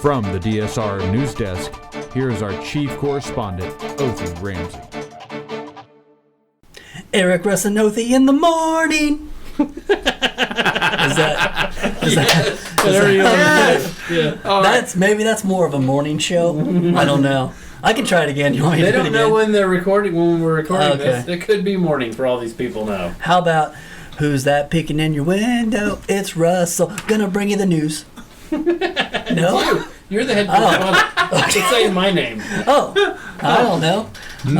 From the DSR News Desk, here is our chief correspondent, Othie Ramsey. Eric Russinothi in the morning. Maybe that's more of a morning show. I don't know. I can try it again. You want me They to do it don't know again? when they're recording. When we're recording Okay. this, it could be morning for all these people now. How about who's that peeking in your window? It's Russell. Gonna bring you the news. No. You're the head correspondent. Just saying my name. Oh, I don't know.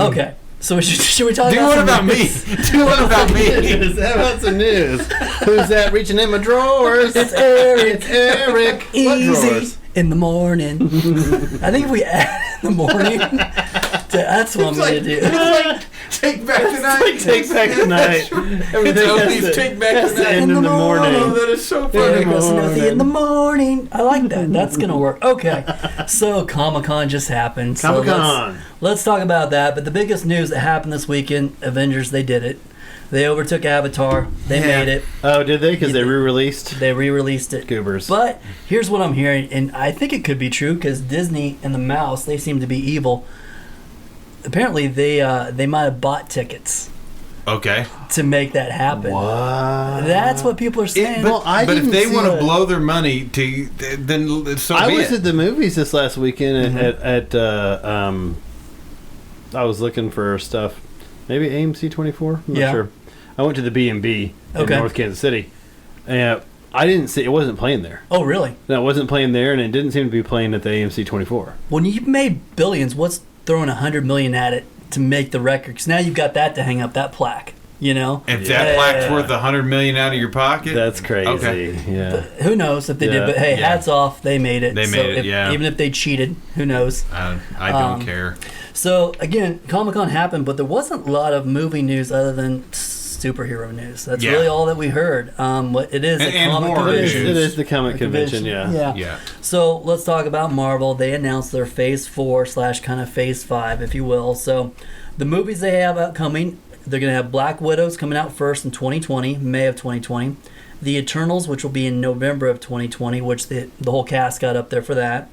Okay. So should we talk Do about one some about me. movies? Do one about me. How about some news? Who's that reaching in my drawers? It's Eric. It's Eric. What Easy drawers? in the morning. I think if we add in the morning, that's what I'm going to do. It's like Take Back Tonight. Take Back Tonight. It's Othie's Take Back That's the Tonight. end in the morning. Oh, that is so funny. Eric Russinothi in the morning. I like that. That's going to work. Okay. So Comicon just happened. So Comicon. let's talk about that. But the biggest news that happened this weekend, Avengers, they did it. They overtook Avatar. They made it. Oh, did they? Because they re-released? They re-released it. Goobers. But here's what I'm hearing, and I think it could be true because Disney and the mouse, they seem to be evil. Apparently, they might have bought tickets Okay. to make that happen. What? That's what people are saying. Well, I but if didn't they see want to it. blow their money, then so I be was it. at the movies this last weekend I was looking for stuff. Maybe AMC 24? I'm not sure. I went to the B&B in North Kansas City. And I didn't see it wasn't playing there. Oh, really? No, it wasn't playing there, and it didn't seem to be playing at the AMC 24. When you've made billions, what's throwing $100 million at it to make the record? Because now you've got that to hang up, that plaque. You know? If that plaque's worth $100 million out of your pocket, That's crazy. Okay. Yeah. But who knows if they did? But hey, hats off, they made it. They made it, yeah. Even if they cheated, who knows? I don't care. So again, Comic-Con happened, but there wasn't a lot of movie news other than superhero news. That's really all that we heard. What it is, And comic horror convention. news. It is the comic convention, yeah. Yeah. So let's talk about Marvel. They announced their Phase 4 / kind of Phase 5, if you will. So the movies they have upcoming, they're going to have Black Widow's coming out first in 2020, May of 2020. The Eternals, which will be in November of 2020, which the whole cast got up there for that.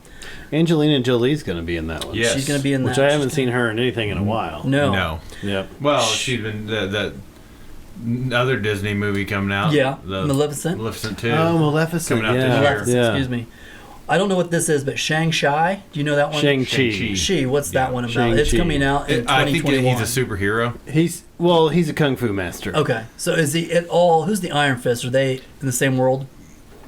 Angelina Jolie's going to be in that one. Yes. She's going to be in Which that. I haven't seen her in anything in a while. No. Yep. Well, she's been that other Disney movie coming out. Yeah. The Maleficent. Maleficent 2. Oh, Maleficent. Coming out this yeah. year. Maleficent, Yeah. excuse me. I don't know what this is, but Shang-Chi. Do you know that one? Shang-Chi. She. What's that one about? Shang-Chi. It's coming out in I think 2021. he's a superhero. He's a kung fu master. Okay, so is he at all? Who's the Iron Fist? Are they in the same world?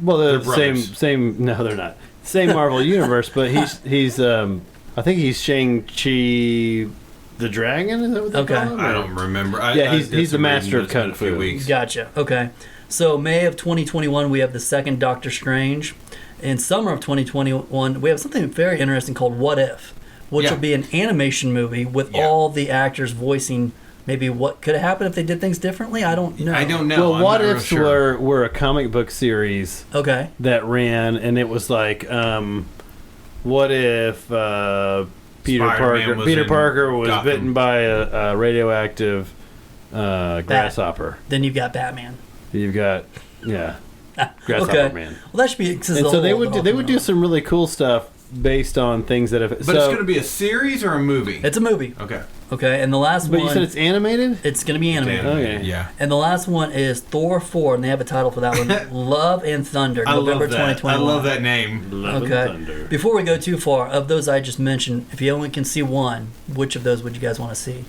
Well, they're the brothers. same. No, they're not. Same Marvel universe, but he's I think he's Shang-Chi the Dragon. Is that what they call him? I don't remember. He's the master of kung fu. Weeks. Gotcha. Okay, so May of 2021 we have the second Doctor Strange. In summer of 2021 we have something very interesting called What If, which will be an animation movie with all the actors voicing maybe what could have happened if they did things differently. I don't know. Well, I'm What Ifs were a comic book series that ran, and it was like, what if Peter Parker was Gotham. bitten by a radioactive grasshopper? Then you've got Batman. You've got Grasshopper Man. Well, that should be. And so they would do some really cool stuff based on things that have. But it's going to be a series or a movie? It's a movie. Okay, and the last one. But you said it's animated? It's going to be animated. Okay. Yeah. And the last one is Thor 4, and they have a title for that one. Love and Thunder, November 2021. I love that name. Love and Thunder. Before we go too far, of those I just mentioned, if you only can see one, which of those would you guys want to see?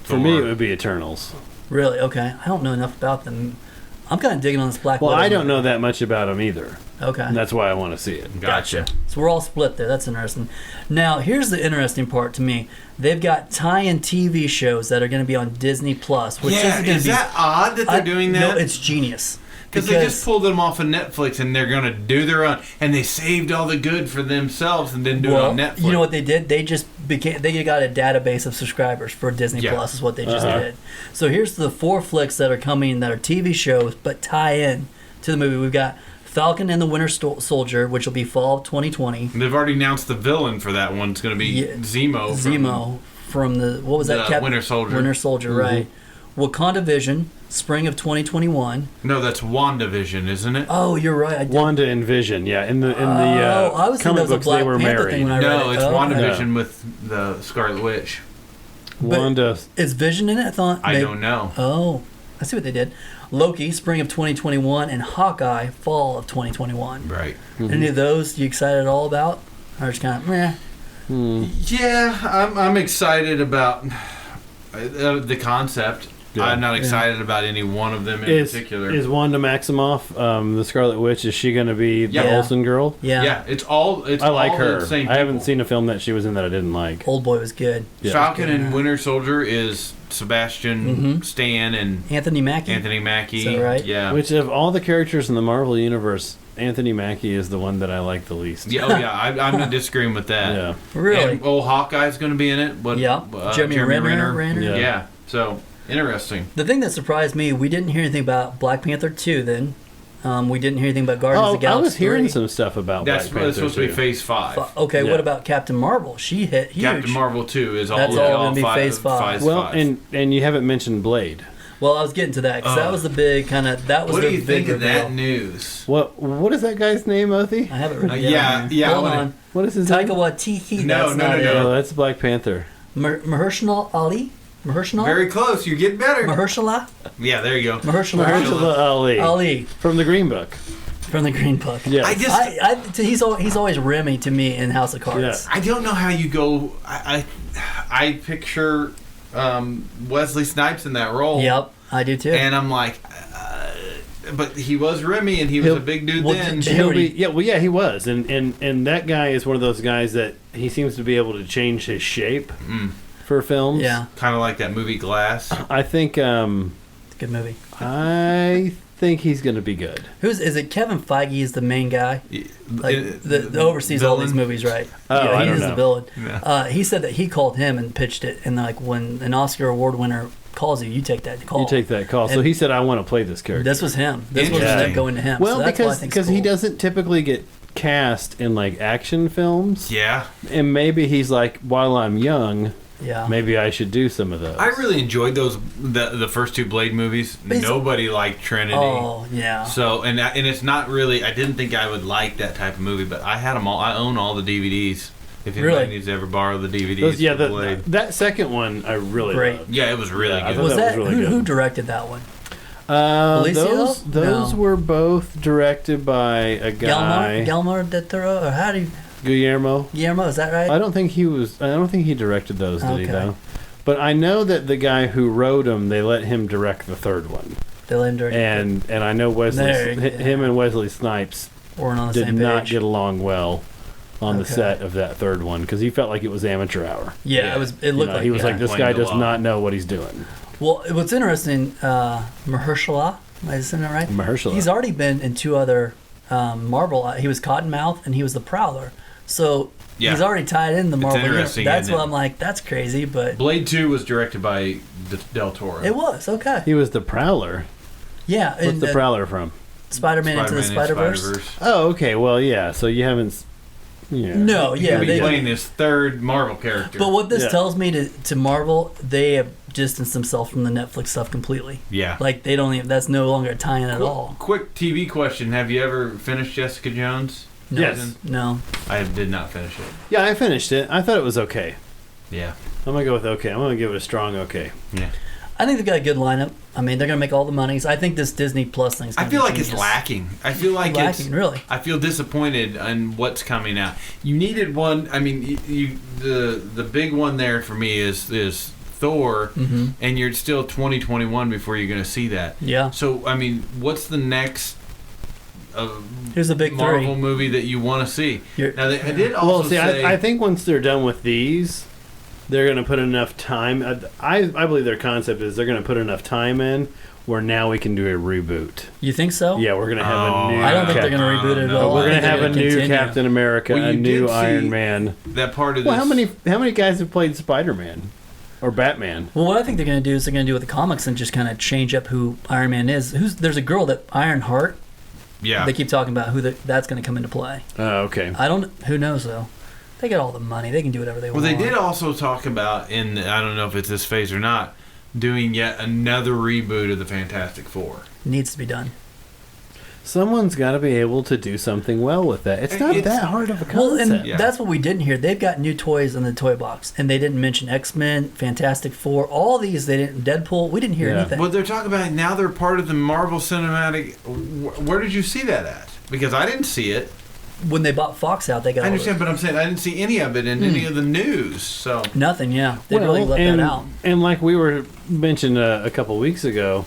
For me, it would be Eternals. Really? Okay. I don't know enough about them. I'm kind of digging on this Black Widow. Well, I don't know that much about them either. Okay. And that's why I want to see it. Gotcha. So we're all split there. That's interesting. Now, here's the interesting part to me. They've got tie-in TV shows that are going to be on Disney Plus. Which is that odd that they're doing that? No, it's genius. Because they just pulled them off of Netflix and they're going to do their own. And they saved all the good for themselves and didn't do it on Netflix. You know what they did? They just they got a database of subscribers for Disney Plus is what they just did. So here's the 4 flicks that are coming that are TV shows but tie in to the movie. We've got Falcon and the Winter Soldier, which will be fall of 2020. They've already announced the villain for that one. It's going to be Zemo. Zemo from the, what was that? Winter Soldier. Winter Soldier, right. Wakanda Vision, spring of 2021. No, that's WandaVision, isn't it? Oh, you're right. Wanda and Vision, yeah. In the I was thinking comic that was a books, Black they were Panther married. thing when I read No, it. it's Oh, okay. WandaVision with the Scarlet Witch. Wanda. Is Vision in it? I thought. I don't know. Oh, I see what they did. Loki, spring of 2021, and Hawkeye, fall of 2021. Right. Any of those you excited at all about? Or just kind of meh? Yeah, I'm excited about the concept. Yeah. I'm not excited about any one of them in particular. Is Wanda Maximoff, the Scarlet Witch, is she going to be the Olsen girl? Yeah. Yeah, it's all. I like all her. The same I haven't people. seen a film that she was in that I didn't like. Old Boy was good. Yeah. Falcon and Winter Soldier is Sebastian Stan and Anthony Mackie. Is that right? Yeah. Which of all the characters in the Marvel Universe, Anthony Mackie is the one that I like the least. Yeah, I'm not disagreeing with that. Yeah. Really? And Hawkeye's going to be in it. But, Jeremy Renner. Yeah. So, interesting. The thing that surprised me, we didn't hear anything about Black Panther 2 then. We didn't hear anything about Guardians of the Galaxy I was hearing 3. some stuff about That's Black Panther supposed to be Phase 5. Okay, Yeah. what about Captain Marvel? She hit huge. Captain Marvel 2 is all, That's all gonna be Phase 5. Well, and you haven't mentioned Blade. Well, I was getting to that because that was the big kind of What do you think of reveal. that news? What is that guy's name, Othie? I haven't written it yeah. Hold on. What is his Taika name? Waititi. No, that's no, not no, it. no. Oh, that's Black Panther. Mahershala Ali? Mahershala? Very close. You're getting better. Mahershala? Yeah, there you go. Mahershala Ali. Ali From the Green Book. from the Green Book. Yeah. He's always Remy to me in House of Cards. Yeah. I don't know how you go. I picture Wesley Snipes in that role. Yep, I do too. And I'm like, but he was Remy, and he was a big dude then. He was, and that guy is one of those guys that he seems to be able to change his shape for films. Yeah, kind of like that movie Glass. I think. It's a good movie. I think he's going to be good. Is it? Kevin Feige is the main guy, like the oversees villain? all these movies, right? Oh, yeah, I he don't is know. the villain. Yeah. He said that he called him and pitched it, and like when an Oscar award winner calls you, you take that call. You take that call. So And he said, "I want to play this character." This was him. This was Interesting. them going to him. Well, so that's why I think because it's he cool. doesn't typically get cast in like action films, Yeah, and maybe he's like, while I'm young, Yeah. maybe I should do some of those. I really enjoyed those the first two Blade movies. Nobody liked Trinity. Oh yeah. So and it's not really. I didn't think I would like that type of movie, but I had them all. I own all the DVDs. If anybody Really? needs to ever borrow the DVDs, Those, yeah, for Blade. that second one I really Great. loved. Yeah, it was really Yeah, I good. thought Was that that was really who good. directed that one? Alicia? Those No. were both directed by a guy, Guillermo del Toro, or how do you? Guillermo. Guillermo, is that right? I don't think he directed those, did he? Okay. Though. But I know that the guy who wrote them, they let him direct the third one, They let him direct. and I know There, him and Wesley Snipes we're on the did same not page. get along well on the Okay. set of that third one because he felt like it was amateur hour. Yeah, Yeah. it was. It You looked know, like he was like, this Playing guy the does law. not know what he's doing. Well, what's interesting, Mahershala, am I saying that right? Mahershala. He's already been in two other Marvel. He was Cottonmouth and he was the Prowler. So Yeah. he's already tied in the It's Marvel universe. interesting, That's isn't why it? I'm like, that's crazy, but Blade 2 was directed by Del Toro. it was okay. He was the Prowler. Yeah, What's and the Prowler from? Spider-Man into the Spider-Verse. Oh, okay. Well, yeah. So you haven't. Yeah. No, He yeah, could be they. playing his third Marvel character. But what this Yeah. tells me to Marvel, they have distanced themselves from the Netflix stuff completely. Yeah. Like they don't even. That's no longer a tie-in at all. Quick TV question: have you ever finished Jessica Jones? No, Yes. No. I did not finish it. Yeah, I finished it. I thought it was okay. Yeah. I'm gonna go with okay. I'm gonna give it a strong okay. Yeah. I think they've got a good lineup. I mean, they're gonna make all the monies. I think this Disney Plus thing's. I Gonna feel be like it's genius. lacking. I feel like Lacking, really. I feel disappointed in what's coming out. You needed one. I mean, the big one there for me is Thor, and you're still 2021 before you're going to see that. Yeah. So I mean, what's the next Here's the big Marvel three. movie that you want to see? You're- Now I did also Well, see, say I think once they're done with these, they're gonna put enough time. I believe their concept is they're gonna put enough time in where now we can do a reboot. You think so? Yeah, we're gonna have Oh, a new. I don't think they're Cap- gonna reboot it at no. all. We're I gonna think they're have a gonna new continue. Captain America, Well, a you new did Iron see Man. that part of Well, this. how many guys have played Spider-Man or Batman? Well, what I think they're gonna do is they're gonna do with the comics and just kind of change up who Iron Man is. There's a girl that Ironheart. Yeah. They keep talking about that's gonna come into play. Oh, okay. I don't. Who knows though? They got all the money. They can do whatever they Well, want. they did also talk about I don't know if it's this phase or not, doing yet another reboot of the Fantastic Four. Needs to be done. Someone's got to be able to do something well with that. It's not that hard of a concept. Well, and that's what we didn't hear. They've got new toys in the toy box, and they didn't mention X-Men, Fantastic Four, all these. They didn't. Deadpool. We didn't hear anything. Well, they're talking about now they're part of the Marvel Cinematic. Where did you see that at? Because I didn't see it. When they bought Fox out, they got. I understand, but I'm saying I didn't see any of it in any of the news. So nothing. Yeah, they really let that out. And like we were mentioned a couple weeks ago,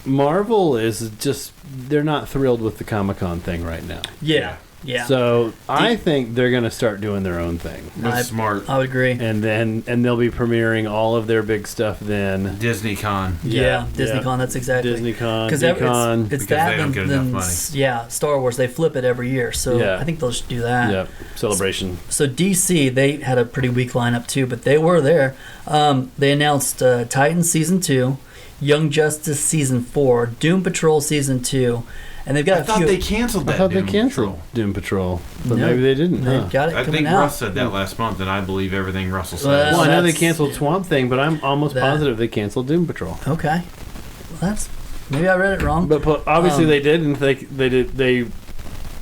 Marvel is just—they're not thrilled with the Comicon thing right now. Yeah. So I think they're going to start doing their own thing. That's smart. I would agree. And they'll be premiering all of their big stuff then. DisneyCon. Yeah, DisneyCon. That's exactly. DisneyCon. Because because they don't get enough money. Yeah, Star Wars. They flip it every year, so I think they'll just do that. Yep. Celebration. So DC, they had a pretty weak lineup too, but they were there. They announced Titans Season 2, Young Justice Season 4, Doom Patrol Season 2, and they've got I thought they canceled that. I thought they canceled Doom Patrol, but maybe they didn't. They've got it I coming think out. Russ said that last month, and I believe everything Russell said. Well, I know they canceled Swamp Thing, but I'm almost positive they canceled Doom Patrol. Okay, well, that's maybe I read it wrong. But obviously they did, and they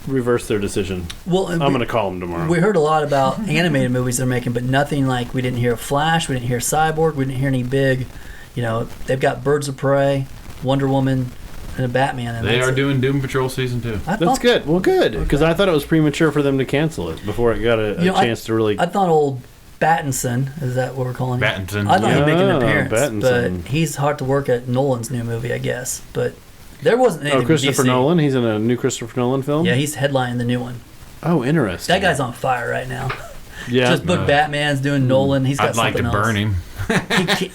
reversed their decision. Well, I'm going to call them tomorrow. We heard a lot about animated movies they're making, but nothing like we didn't hear Flash, we didn't hear Cyborg, we didn't hear any big. They've got Birds of Prey, Wonder Woman, and a Batman. And they are doing Doom Patrol Season 2. That's good. Well, good, because I thought it was premature for them to cancel it before it got a chance to really. I thought old Battinson, is that what we're calling him? Battinson. I thought he'd make an appearance, Battinson. but he's hard to work at Nolan's new movie, I guess. But there wasn't anything. Oh, Christopher DC. Nolan? He's in a new Christopher Nolan film? Yeah, he's headlining the new one. Oh, interesting. That guy's on fire right now. Yeah. Just book Batman's doing Nolan. He's got I'd like to something else. burn him.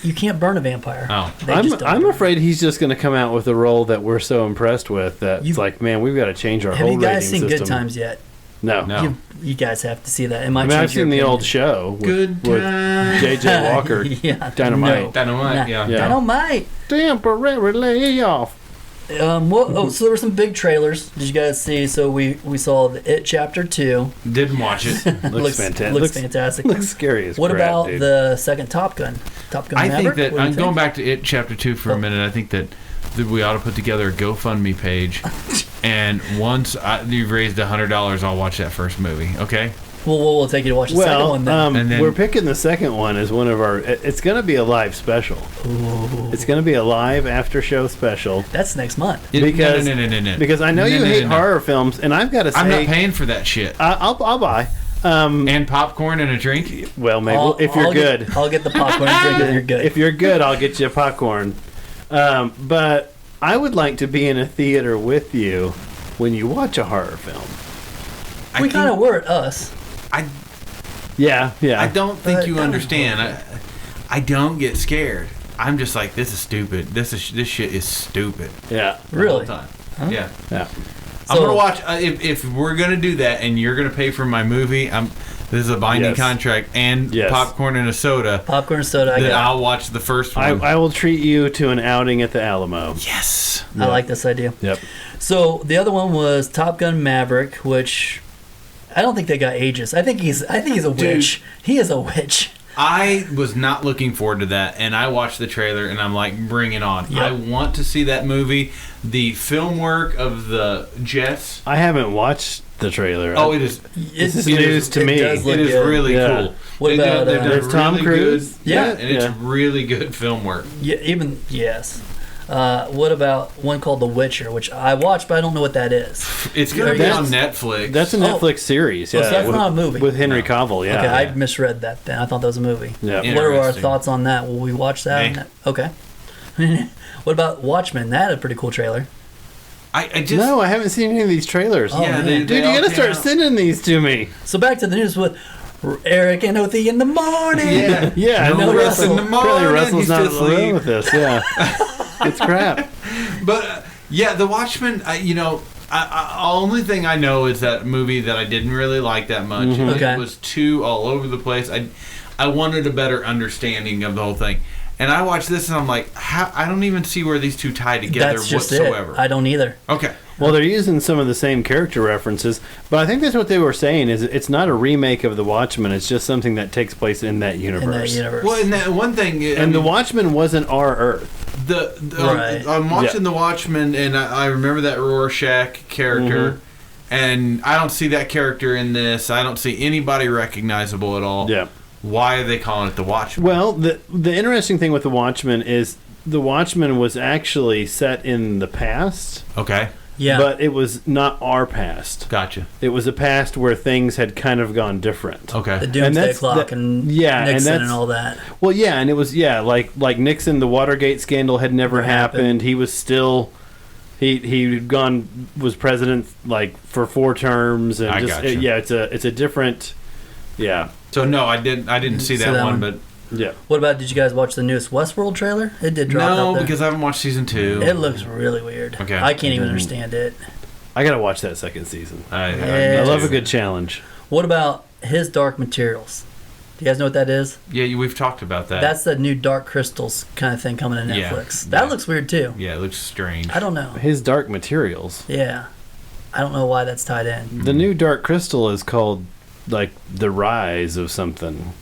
You can't burn a vampire. Oh. I'm afraid he's just going to come out with a role that we're so impressed with that it's like, man, we've got to change our whole rating system. Have you guys seen Good Times yet? No. You guys have to see that. I've seen the old show with J.J. Walker. Yeah. Dynamite. No. Dynamite, yeah. Dynamite. Temporary layoff. So there were some big trailers. Did you guys see? So we saw the It Chapter 2. Didn't watch it. Looks fantastic. Looks fantastic. Looks scary as What crap, about dude. the second Top Gun? Top Gun I Maverick? think that What do you I'm going think? back to It Chapter 2 for a minute. I think that we ought to put together a GoFundMe page, and once you've raised $100, I'll watch that first movie. Okay. Well, we'll take you to watch the second one then. And then we're picking the second one as one of our. It's going to be a live special. Ooh. It's going to be a live after show special. That's next month. Because no. Because I know you hate horror films, and I've got to say I'm not paying for that shit. I'll buy. And popcorn and a drink. Well, maybe if you're good. I'll get the popcorn and drink if you're good. If you're good, I'll get you popcorn. But I would like to be in a theater with you when you watch a horror film. We kind of were at Us. Yeah. I don't think you understand. I don't get scared. I'm just like, this is stupid. This shit is stupid. Yeah. Really? The whole time. Huh? Yeah. Yeah. I'm gonna watch. If we're gonna do that, and you're gonna pay for my movie, this is a binding contract and popcorn and a soda. Popcorn and soda. I'll watch the first one. I will treat you to an outing at the Alamo. Yes. I like this idea. Yep. So the other one was Top Gun Maverick, which I don't think they got ages. I think he's a witch. He is a witch. I was not looking forward to that, and I watched the trailer, and I'm like, bring it on. Yep. I want to see that movie. The film work of the jets. I haven't watched the trailer. Oh, it is. This is news to me. Does look It is good. really cool. What about they've done It's Tom really Cruise? Good, Yeah. and it's really good film work. Yeah, yes. What about one called The Witcher, which I watched, but I don't know what that is. It's going to be on Netflix. That's a Netflix series. So that's not a movie. With Henry Cavill. Yeah. Okay, I misread that then. I thought that was a movie. Yeah. What are our Interesting. thoughts on that? Will we watch that? Okay. What about Watchmen? That had a pretty cool trailer. I just No, I haven't seen any of these trailers. Oh, yeah, man. Dude, you gotta start sending these to me. So back to the news with Eric and Othie in the morning. Yeah. Yeah, No Russell. in the morning. Apparently Russell's he's not still alone asleep. with this. Yeah. It's crap. But The Watchmen. Only thing I know is that movie that I didn't really like that much. Mm-hmm. Okay. It was too all over the place. I wanted a better understanding of the whole thing. And I watched this and I'm like, I don't even see where these two tie together That's just whatsoever. it. I don't either. Okay. Well, they're using some of the same character references, but I think that's what they were saying. Is it's not a remake of The Watchmen; it's just something that takes place in that universe. Well, and that one thing, The Watchmen wasn't our Earth. Right. I'm watching The Watchmen, and I remember that Rorschach character, and I don't see that character in this. I don't see anybody recognizable at all. Yeah. Why are they calling it The Watchmen? Well, the interesting thing with The Watchmen is The Watchmen was actually set in the past. Okay. Yeah. But it was not our past. Gotcha. It was a past where things had kind of gone different. Okay. The Doomsday Clock and Nixon and all that. Well, yeah, and it was like Nixon, the Watergate scandal had never happened. He was still was president like for 4 terms and it's a different So no, I didn't see that one, but yeah. What about, did you guys watch the newest Westworld trailer? It did drop out No, there. because I haven't watched season 2. It looks really weird. Okay. I can't even understand it. I gotta watch that second season. I love a good challenge. What about His Dark Materials? Do you guys know what that is? Yeah, we've talked about that. That's the new Dark Crystals kind of thing coming to Netflix. Yeah. That looks weird too. Yeah, it looks strange. I don't know. His Dark Materials. Yeah. I don't know why that's tied in. The new Dark Crystal is called like The Rise of something.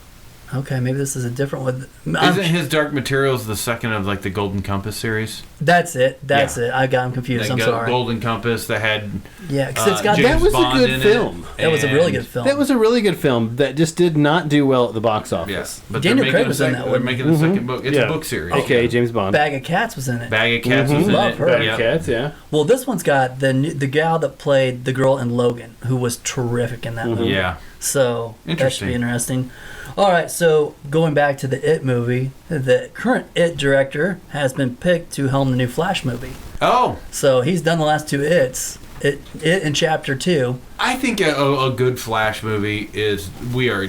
Okay, maybe this is a different one. Isn't His Dark Materials the second of like the Golden Compass series? That's it. That's it. I got him confused. I'm sorry. Golden Compass that had because it's got James that was Bond a good film. That was a really good film. That was a really good film that just did not do well at the box office. Yes, but Daniel Craig was in that They're one. making the second book. It's a book series. AKA James Bond. Bag of Cats was in it. Bag of Cats was in Love it. her. Bag of Cats, yeah. Well, this one's got the gal that played the girl in Logan, who was terrific in that movie. Yeah. So that should be interesting. All right, so going back to the It movie, the current It director has been picked to helm the new Flash movie. Oh. So he's done the last 2 It's. It in Chapter 2. I think a good Flash movie is we are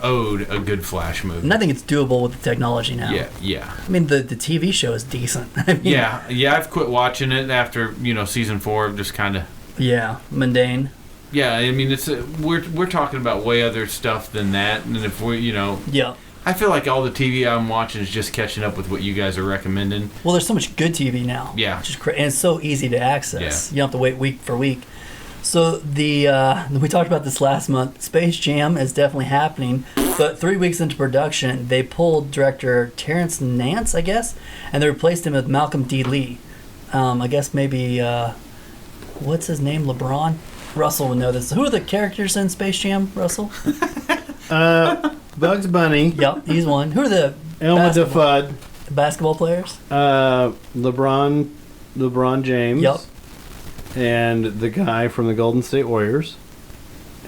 owed a good Flash movie. And I think it's doable with the technology now. Yeah. I mean, the TV show is decent. I mean, yeah. I've quit watching it after season 4. Just kind of. Yeah, mundane. Yeah, I mean we're talking about way other stuff than that, and if we Yeah. I feel like all the TV I'm watching is just catching up with what you guys are recommending. Well, there's so much good TV now. Yeah. Which is and it's so easy to access. Yeah. You don't have to wait week for week. So we talked about this last month. Space Jam is definitely happening, but 3 weeks into production, they pulled director Terrence Nance, I guess, and they replaced him with Malcolm D. Lee. I guess maybe what's his name? LeBron? Russell would know this. Who are the characters in Space Jam, Russell? Bugs Bunny. Yep, he's one. Who are the Elma the Fudd. Basketball players? LeBron James. Yep. And the guy from the Golden State Warriors.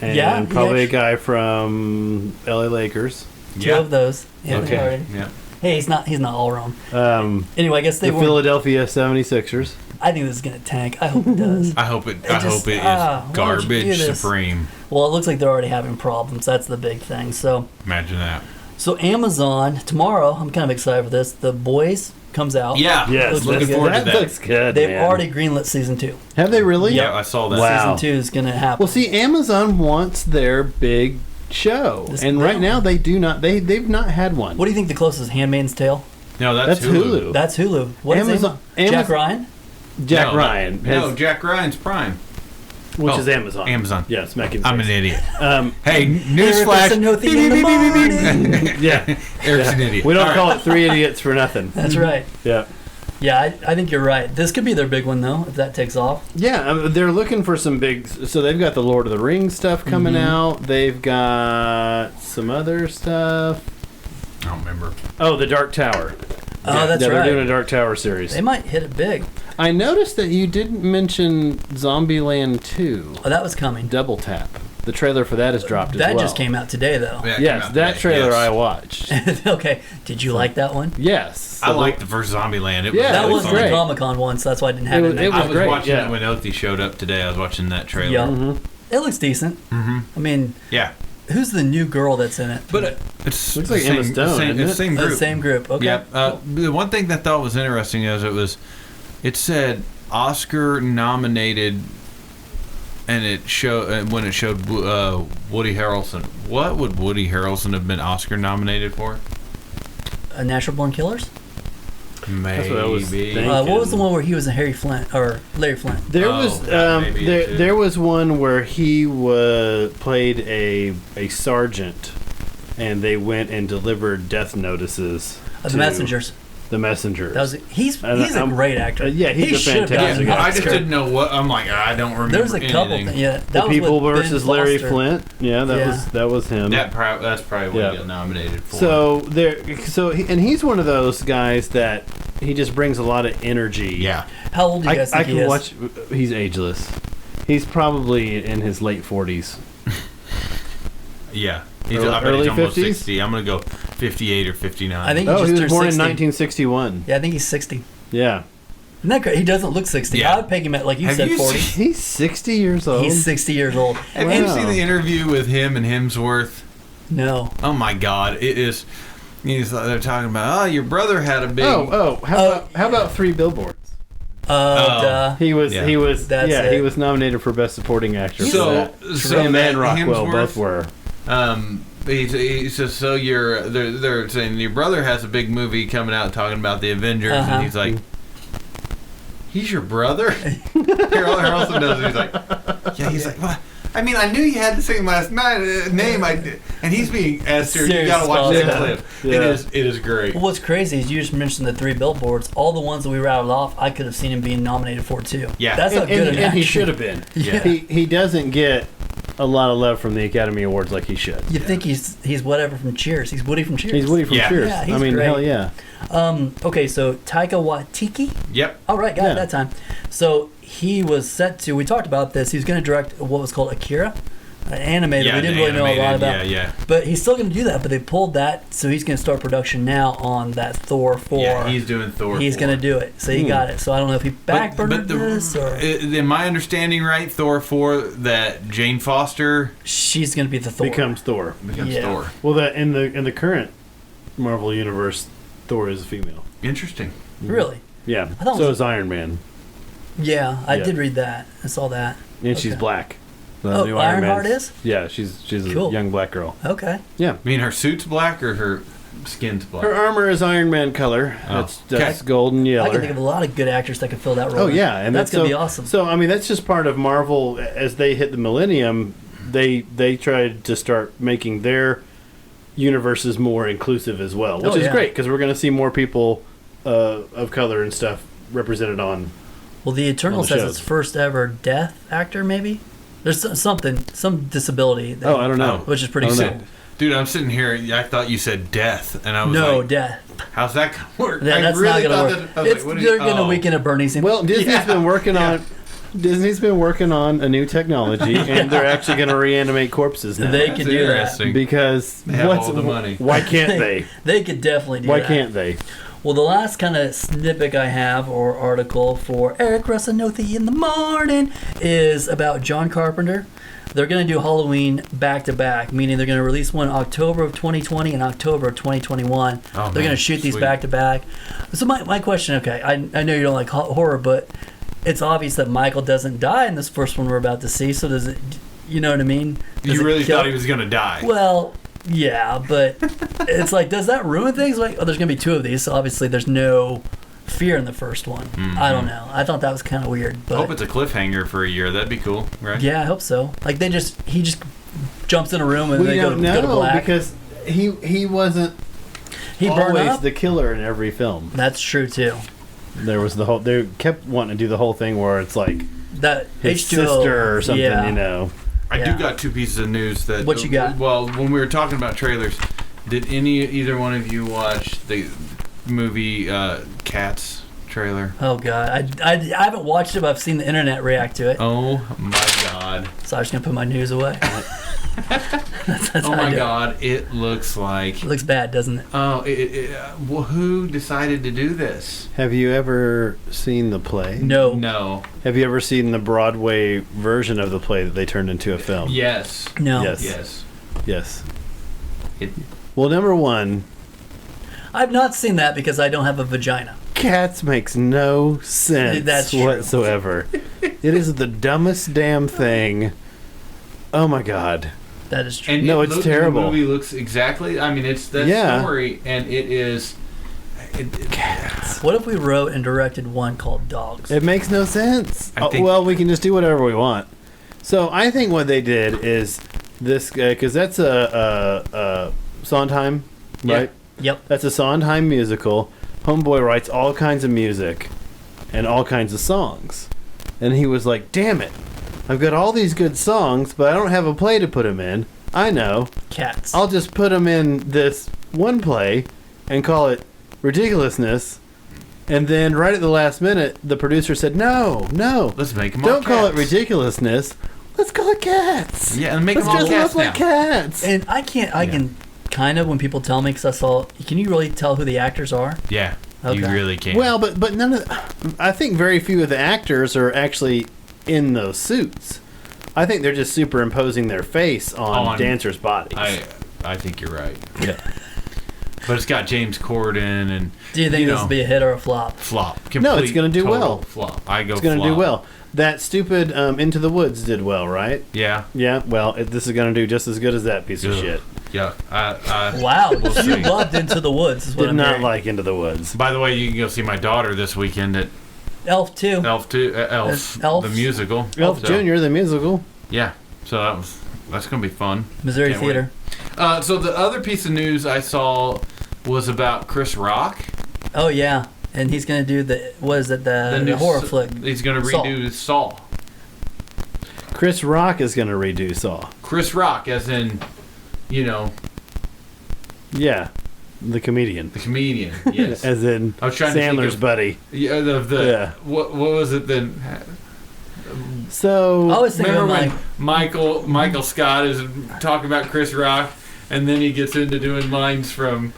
And probably a guy from LA Lakers. 2 of those. Yeah, okay. Yeah. Hey, he's not all wrong. Anyway, I guess the Philadelphia 76ers. I think this is gonna tank. I hope it does. I hope it is garbage supreme. Well, it looks like they're already having problems. That's the big thing. So imagine that. So Amazon tomorrow. I'm kind of excited for this. The Boys comes out. Yeah. Yes. Looking forward to that. Looks good. They've already greenlit season 2. Have they really? Yeah, I saw that. Wow. Season 2 is gonna happen. Well, see, Amazon wants their big show, right now they do not. They've not had one. What do you think the closest Handmaid's Tale? No, that's Hulu. That's Hulu. What Amazon, is Jack Ryan? Jack Ryan. Jack Ryan's Prime. Which is Amazon. Amazon. Yes, I'm an idiot. Hey, newsflash. Yeah. Eric's an idiot. We don't call it 3 idiots for nothing. That's right. Yeah. Yeah, I think you're right. This could be their big one, though, if that takes off. Yeah, they're looking for some big... So they've got the Lord of the Rings stuff coming out. They've got some other stuff. I don't remember. Oh, the Dark Tower. Oh, that's right. They're doing a Dark Tower series. They might hit it big. I noticed that you didn't mention Zombieland 2. Oh, that was coming. Double Tap. The trailer for that has dropped as well. That just came out today, though. Yeah, yes, that trailer I watched. Okay. Did you like that one? Yes. I liked the first Zombieland. That was the Comicon one, so that's why I didn't have it. I was watching it when Othie showed up today. I was watching that trailer. Yeah. Mm-hmm. It looks decent. Mm-hmm. I mean, yeah. Who's the new girl that's in it? But it looks like Emma Stone. It's the same group. Same group. Okay. Yeah. The one thing that I thought was interesting is it said Oscar nominated, and it showed when it showed Woody Harrelson. What would Woody Harrelson have been Oscar nominated for? Natural Born Killers? Maybe. That's what I was thinking. What was the one where he was a Harry Flint or Larry Flint? There was there was one where he played a sergeant, and they went and delivered death notices. The Messengers. The Messengers. He's a great actor. He's a fantastic. I just didn't know what. I'm like, I don't remember. There's a couple. The People versus Larry Flint. Yeah, that was him. That's probably what he got nominated for. And he's one of those guys that he just brings a lot of energy. Yeah. How old do you guys think he is? watch. He's ageless. He's probably in his late 40s. Yeah. Early almost 50s? 60. I'm going to go 58 or 59. I think he was born 60. in 1961. Yeah, I think he's 60. Yeah. Isn't that great? He doesn't look 60. Yeah. I would peg him at, like you said, 40. He's 60 years old. He's 60 years old. Have you seen the interview with him and Hemsworth? No. Oh my God! It is. They're talking about. Oh, your brother had a big. How about 3 Billboards? Duh. He was. That's He it. was nominated for Best Supporting Actor. So him and Rockwell both were. He says, so they're saying your brother has a big movie coming out talking about the Avengers, and he's like, he's your brother? Harold also knows it. He's like, yeah, he's like, what? I mean, I knew you had the same last name. And he's being as serious. You gotta watch that clip. Yeah. It is great. Well, what's crazy is you just mentioned the 3 Billboards. All the ones that we rattled off, I could have seen him being nominated for too. Yeah, that's how good an actor. And he should have been. Yeah. He doesn't get a lot of love from the Academy Awards like he should. You think he's whatever from Cheers. He's Woody from Cheers. He's Woody from Cheers. Yeah, he's I mean, great. hell yeah. Okay, so Taika Waititi? Yep. All right, got it that time. So he was set to, we talked about this, he was going to direct what was called Akira, an animated. We didn't really know a lot about. Yeah. But he's still going to do that, but they pulled that, so he's going to start production now on that Thor 4. Yeah, he's doing Thor 4. He's going to do it, so he got it. So I don't know if he backburnered this or... Am I understanding right, Thor 4, that Jane Foster... She's going to be the Thor. Becomes Thor. Thor. Well, in the current Marvel Universe, Thor is a female. Interesting. Really? Yeah. So is Iron Man. Yeah, I did read that. I saw that. And she's black. The new Ironheart is? Yeah, she's cool. a young black girl. Okay. Yeah. I mean, her suit's black or her skin's black? Her armor is Iron Man color. That's gold and yellow. I can think of a lot of good actors that could fill that role. Oh yeah, and that's gonna be awesome. So I mean, that's just part of Marvel. As they hit the millennium, they tried to start making their universes more inclusive as well, which is great because we're going to see more people of color and stuff represented on. Well, the Eternals has its first ever deaf actor, maybe. There's some disability. I don't know. Which is pretty cool. Dude, I'm sitting here. I thought you said death, and I was like, death. How's that gonna work? That's not gonna work. They're gonna weaken at Bernie's. Well, Disney's been working on. Disney's been working on a new technology, and they're actually going to reanimate corpses now. They can do that because they have all the money. Why can't they? They could definitely do that. Why can't they? Well, the last kind of snippet I have or article for Eric Russanothi in the morning is about John Carpenter. They're going to do Halloween back to back, meaning they're going to release one in October of 2020 and October of 2021. They're going to shoot these back to back. So my question, okay, I know you don't like horror, but it's obvious that Michael doesn't die in this first one we're about to see. So does it? You know what I mean? You really thought he was going to die? Well. Yeah, but it's like, does that ruin things? Like, there's going to be 2 of these, so obviously there's no fear in the first one. Mm-hmm. I don't know. I thought that was kind of weird. But I hope it's a cliffhanger for a year. That'd be cool, right? Yeah, I hope so. Like, he just jumps in a room and they go to black. Because he wasn't always the killer in every film. That's true, too. There was they kept wanting to do the whole thing where it's like that his H2O, sister or something, you know. I do got 2 pieces of news that. What you got? Well, when we were talking about trailers, did either one of you watch the movie Cats trailer? Oh God, I haven't watched it, but I've seen the internet react to it. Oh my God! So I'm just gonna put my news away. that's oh my God! It looks like. It looks bad, doesn't it? Oh, well, who decided to do this? Have you ever seen the play? No. Have you ever seen the Broadway version of the play that they turned into a film? Yes. No. Yes. Well, number one, I've not seen that because I don't have a vagina. Cats makes no sense whatsoever. It is the dumbest damn thing. Oh my God. That is true. And it's terrible. The movie looks exactly. I mean, it's that story, and it is. What if we wrote and directed one called Dogs? It makes no sense. I think- Well, we can just do whatever we want. So I think what they did is this, because that's a Sondheim, right? Yep. That's a Sondheim musical. Homeboy writes all kinds of music and all kinds of songs. And he was like, damn it. I've got all these good songs, but I don't have a play to put them in. I know. Cats. I'll just put them in this one play and call it Ridiculousness. And then right at the last minute, the producer said, no, Let's make them all don't call it cats. Ridiculousness. Let's call it Cats. Yeah, and make Let's them all dress them cats up like now. cats. And I can kind of, when people tell me, because I saw, can you really tell who the actors are? Yeah, Okay. you really can. Well, but none of. I think very few of the actors are actually in those suits. I think they're just superimposing their face on dancers' bodies. I think you're right. Yeah. But it's got James Corden and. Do you think this will be a hit or a flop? Flop. No, it's gonna do total well. Flop. I go. It's going to do flop. well. That stupid Into the Woods did well, right? Yeah. Yeah. Well, this is going to do just as good as that piece of Ugh. shit. Yeah. Wow, We'll you see. loved Into the Woods. Is what Did I'm not hearing. like Into the Woods. By the way, you can go see my daughter this weekend at Elf 2. Elf Elf. the musical. Elf So, Jr., the musical. Yeah. So that's gonna be fun. Missouri Can't Theater. So the other piece of news I saw was about Chris Rock. Oh, yeah. And he's going to do the new horror flick. He's gonna Saw. redo Saw. Chris Rock is going to redo Saw. Chris Rock, as in, Yeah. The comedian. the comedian. Yes. As in I was trying to think Sandler's of- buddy. Yeah. Yeah. What was it then? So I was thinking, Remember when like, Michael Scott is talking about Chris Rock, and then he gets into doing lines from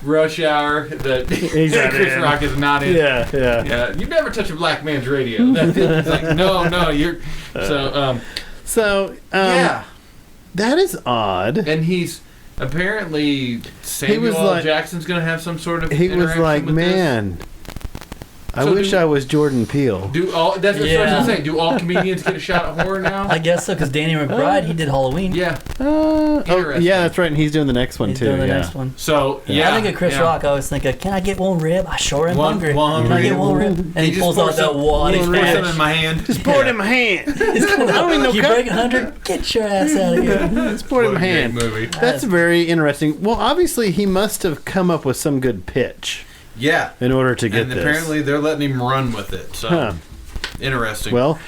Rush Hour that He's not Chris in. Rock is not in. yeah. Yeah, you never touch a black man's radio. It's like no, you're So yeah, that is odd. and he's apparently Samuel L. like- Jackson's gonna have some sort of. He was interaction like, with this. man, I So wish do- I was Jordan Peele. Do all that's what I was Yeah. gonna say. Do all comedians get a shot at horror now? I guess so, because Danny McBride, he did Halloween. Yeah. Oh, yeah, that's right. And he's doing the next one He's too. doing the yeah. next one. So yeah, I think of Chris yeah. Rock, I always think of, can I get one rib? I sure am One- hungry. one Can I get rib. one rib? And he just pulls out pours that some- one. he He's pours like, some in my hand. Just pour it in my hand. I don't need no You cup. break 100? Get your ass out of here. Just pour it in What my a great hand. movie. That's very interesting. Well, obviously he must have come up with some good pitch Yeah. in order to get And this. apparently they're letting him run with it. So Huh. interesting. Well,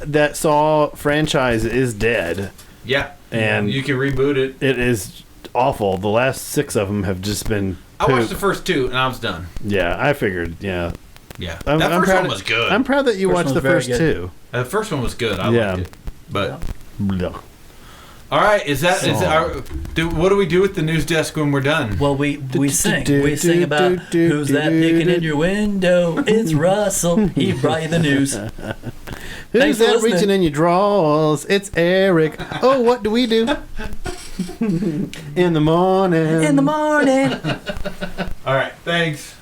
that Saw franchise is dead. yeah. and- you can reboot it. It is awful. The last 6 of them have just been. I watched poop. the first 2 and I was done. Yeah, I figured. Yeah, Yeah. I'm that first proud one was good. I'm proud that you First watched one the was very first good. 2. The first one was good. I Yeah. liked it. But Blah. all right, is Saw. what do we do with the news desk when we're done? Well, we sing. We sing about who's that peeking in your window? It's Russell. He brought you the news. Who's Thanks for that listening. reaching in your drawers? It's Eric. Oh, what do we do? In the morning. In the morning. All right, thanks.